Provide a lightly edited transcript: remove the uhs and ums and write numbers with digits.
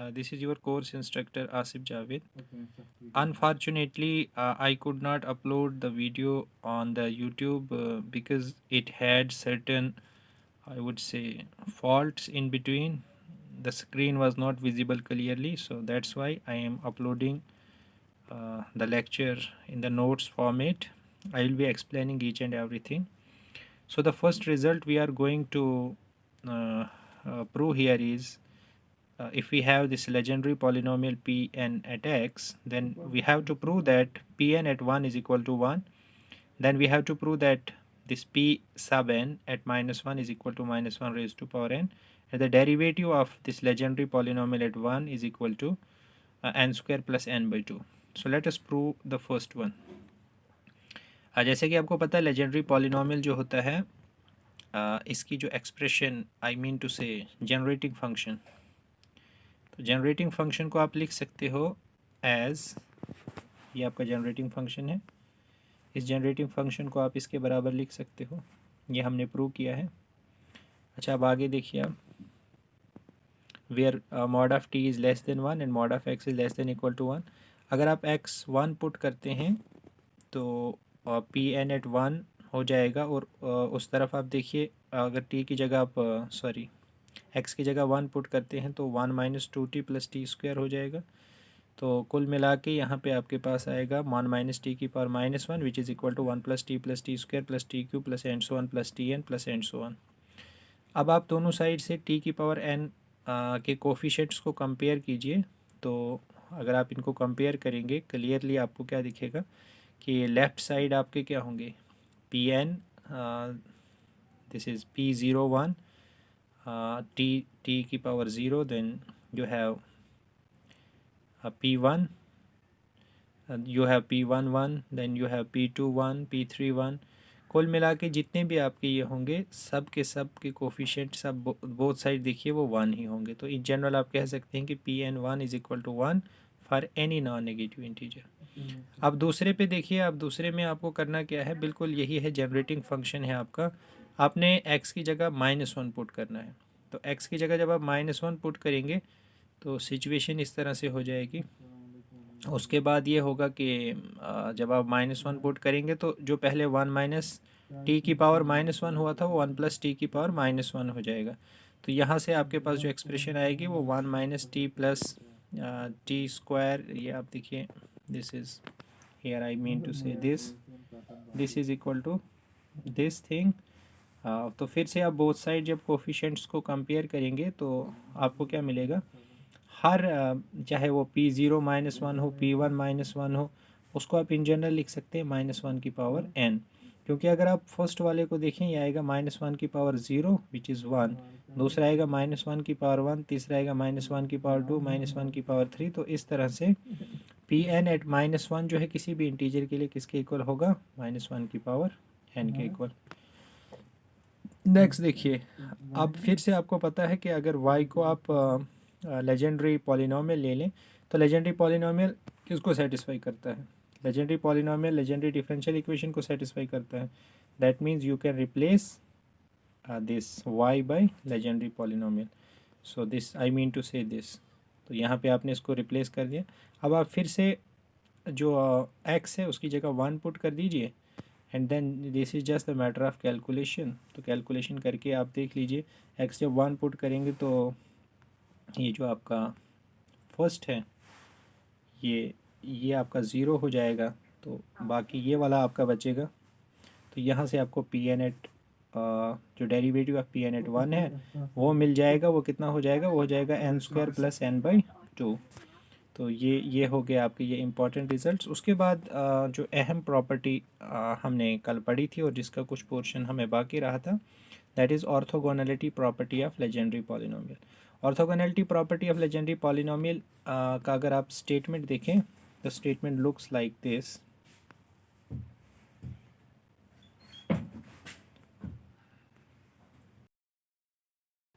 This is your course instructor Asif Javed. Unfortunately, I could not upload the video on the YouTube because it had certain, I would say, faults in between. The screen was not visible clearly, so that's why I am uploading the lecture in the notes format. I will be explaining each and everything. So the first result we are going to prove here is if we have this legendary polynomial Pn at x, then we have to prove that Pn at 1 is equal to 1. Then we have to prove that this P sub n at minus 1 is equal to minus 1 raised to power n, and the derivative of this legendary polynomial at 1 is equal to n square plus n by 2. So let us prove the first one. जैसे कि आपको पता है Legendre polynomial जो होता है इसकी जो एक्सप्रेशन आई मीन टू से जनरेटिंग फंक्शन, तो जनरेटिंग फंक्शन को आप लिख सकते हो एज, ये आपका जनरेटिंग फंक्शन है, इस जनरेटिंग फंक्शन को आप इसके बराबर लिख सकते हो, ये हमने प्रूव किया है। अच्छा, अब आगे देखिए आप, where mod of t is less than 1 and mod of x is less than equal to 1। अगर आप x 1 पुट करते हैं तो पी एन एट 1 हो जाएगा, और उस तरफ आप देखिए अगर t की जगह आप x की जगह 1 पुट करते हैं तो 1 minus 2t plus t square हो जाएगा। तो कुल मिला के यहाँ पे आपके पास आएगा 1 माइनस टी की power minus 1 which is equal to 1 plus t square plus t cube plus and so one plus t n plus and so one. अब आप दोनों साइड से t की पावर n के कोफिशिएंट्स को कंपेयर कीजिए। तो अगर आप इनको कंपेयर करेंगे क्लियरली आपको क्या दिखेगा कि लेफ़्ट साइड आपके क्या होंगे, P n, this is P01 t की power 0, then you have P1, you have P11, then you have P21, P31। कुल मिला के जितने भी आपके ये होंगे सब के सब के कोफिशिएंट सब बोथ साइड देखिए वो 1 ही होंगे। तो इन जनरल आप कह सकते हैं कि Pn1 is equal to 1 for any non negative integer. अब दूसरे पे देखिए, अब दूसरे में आपको करना क्या है, बिल्कुल यही है, जनरेटिंग फंक्शन है आपका। आपने x की जगह -1 पुट करना है। तो x की जगह जब आप -1 पुट करेंगे तो सिचुएशन इस तरह से हो जाएगी। उसके बाद ये होगा कि जब आप -1 पुट करेंगे तो जो पहले 1 माइनस टी की पावर -1 हुआ था वो 1 प्लस टी की पावर -1 हो जाएगा। तो यहाँ से आपके पास जो एक्सप्रेशन आएगी वो 1 minus t plus t square, ये आप देखिए, this is here I mean to say this is equal to this thing. तो फिर से आप बोथ साइड जब कोफिशिएंट्स को कंपेयर करेंगे तो आपको क्या मिलेगा, हर चाहे वो P0 -1 हो, P1 -1 हो, उसको आप इन जनरल लिख सकते हैं -1 की पावर n। क्योंकि अगर आप फर्स्ट वाले को देखें ये आएगा -1 की पावर 0 विच इज़ 1, दूसरा आएगा -1 की पावर 1, तीसरा आएगा -1 की पावर 2, -1 की पावर 3। तो इस तरह से Pn एट -1 जो है किसी भी इंटीजर के लिए किसके इक्वल होगा, -1 की पावर n के इक्वल। नेक्स्ट देखिए, अब फिर से आपको पता है कि अगर y को आप लेजेंडरी पॉलिनोमियल ले लें तो लेजेंडरी पॉलिनोमियल किसको सेटिस्फाई करता है, Legendre polynomial Legendre differential equation को सेटिस्फाई करता है। That means you can replace this y by Legendre polynomial. So this I mean to say this, तो यहाँ पे आपने इसको रिप्लेस कर दिया। अब आप फिर से जो x है उसकी जगह 1 पुट कर दीजिए, and then this is just the matter of calculation. तो कैलकुलेशन करके आप देख लीजिए, x जब 1 पुट करेंगे तो ये जो आपका फर्स्ट है ये आपका ज़ीरो हो जाएगा, तो बाकी ये वाला आपका बचेगा। तो यहाँ से आपको पी एन एट जो derivative of P n at 1 है वो मिल जाएगा। वो कितना हो जाएगा, वो हो जाएगा n square plus n by 2। तो ये हो गया आपके ये इम्पॉर्टेंट रिजल्ट्स। उसके बाद जो अहम प्रॉपर्टी हमने कल पढ़ी थी और जिसका कुछ पोर्शन हमें बाकी रहा था, that is orthogonality property of legendary polynomial. Orthogonality property of legendary polynomial का अगर आप स्टेटमेंट देखें, the statement looks like this.